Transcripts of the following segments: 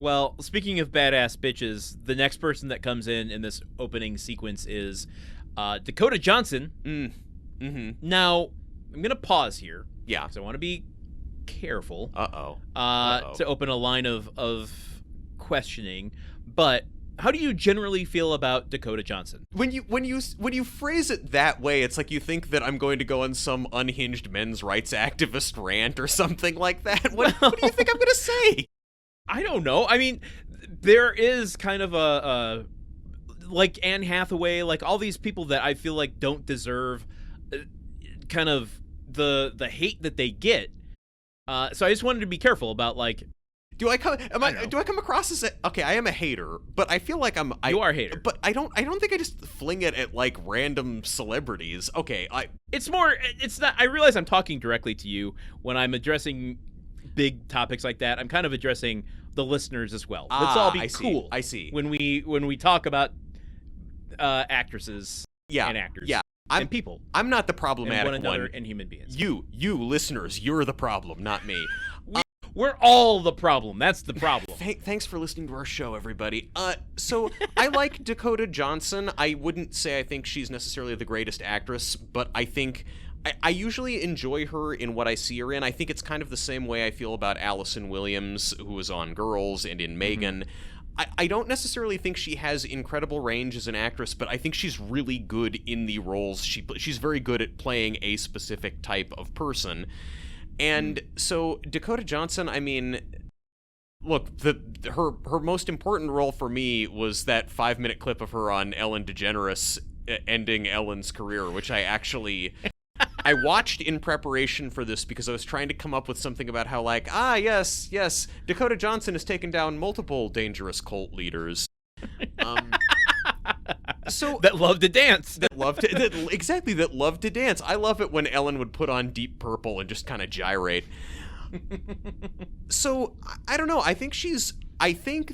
Well, speaking of badass bitches, the next person that comes in this opening sequence is Dakota Johnson. Now, I'm going to pause here. Yeah. Because I want to be careful. Uh-oh. To open a line of questioning. But how do you generally feel about Dakota Johnson? When you phrase it that way, it's like you think that I'm going to go on some unhinged men's rights activist rant or something like that. What do you think I'm going to say? I don't know. I mean, there is kind of a like Anne Hathaway, like all these people that I feel like don't deserve kind of the hate that they get. So I just wanted to be careful about like. Do I come across as okay? I am a hater, but I feel like you are a hater, but I don't think I just fling it at like random celebrities. Okay, it's not. I realize I'm talking directly to you when I'm addressing big topics like that. I'm kind of addressing the listeners as well. Let's all be cool. I see. When we talk about actresses and actors. Yeah. And people. I'm not the problematic and one another one. and human beings. You listeners, you're the problem, not me. We're all the problem. That's the problem. Thanks for listening to our show, everybody. So I like Dakota Johnson. I wouldn't say I think she's necessarily the greatest actress, but I think I usually enjoy her in what I see her in. I think it's kind of the same way I feel about Allison Williams, who was on Girls and in Megan. I don't necessarily think she has incredible range as an actress, but I think she's really good in the roles. She's very good at playing a specific type of person. And so Dakota Johnson, I mean, look, her most important role for me was that 5-minute clip of her on Ellen DeGeneres ending Ellen's career, which I watched in preparation for this because I was trying to come up with something about how like, yes, Dakota Johnson has taken down multiple dangerous cult leaders. So that love to dance. That love to dance. I love it when Ellen would put on Deep Purple and just kind of gyrate. So I don't know. I think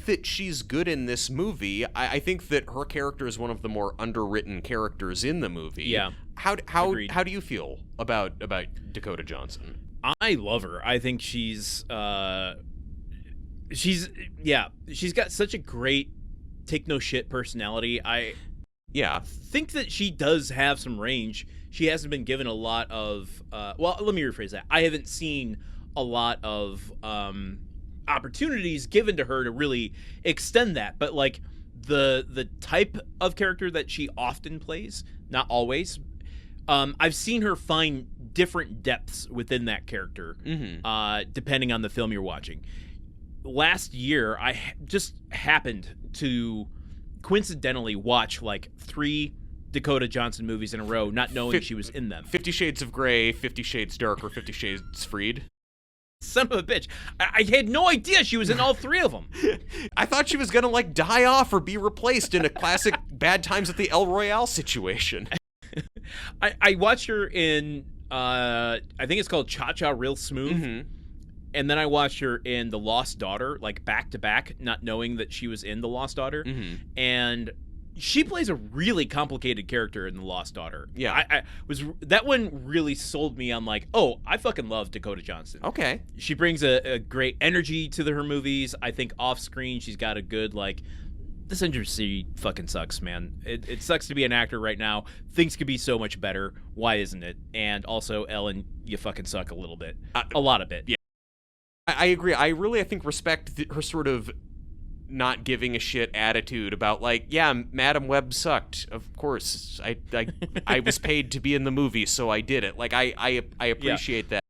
that she's good in this movie. I think that her character is one of the more underwritten characters in the movie. Yeah. How do you feel about Dakota Johnson? I love her. I think she's got such a great take no shit personality. I think that she does have some range. She hasn't been given a lot of well, let me rephrase that. I haven't seen a lot of opportunities given to her to really extend that, but like the type of character that she often plays, not always, I've seen her find different depths within that character, depending on the film you're watching. Last year, I just happened to coincidentally watch like 3 Dakota Johnson movies in a row, not knowing she was in them. 50 Shades of Grey, 50 Shades Dark, or 50 Shades Freed. Son of a bitch. I had no idea she was in all 3 of them. I thought she was going to like die off or be replaced in a classic Bad Times at the El Royale situation. I watched her in, I think it's called Cha-Cha Real Smooth. And then I watched her in The Lost Daughter, like back to back, not knowing that she was in The Lost Daughter. And she plays a really complicated character in The Lost Daughter. Yeah. That one really sold me on like, oh, I fucking love Dakota Johnson. Okay. She brings a great energy to her movies. I think off screen she's got a good like, this industry fucking sucks, man. It sucks to be an actor right now. Things could be so much better. Why isn't it? And also, Ellen, you fucking suck a little bit. A lot of it. Yeah. I agree. I think respect her sort of not giving a shit attitude about like, yeah, Madam Web sucked. Of course, I was paid to be in the movie, so I did it. Like I appreciate that.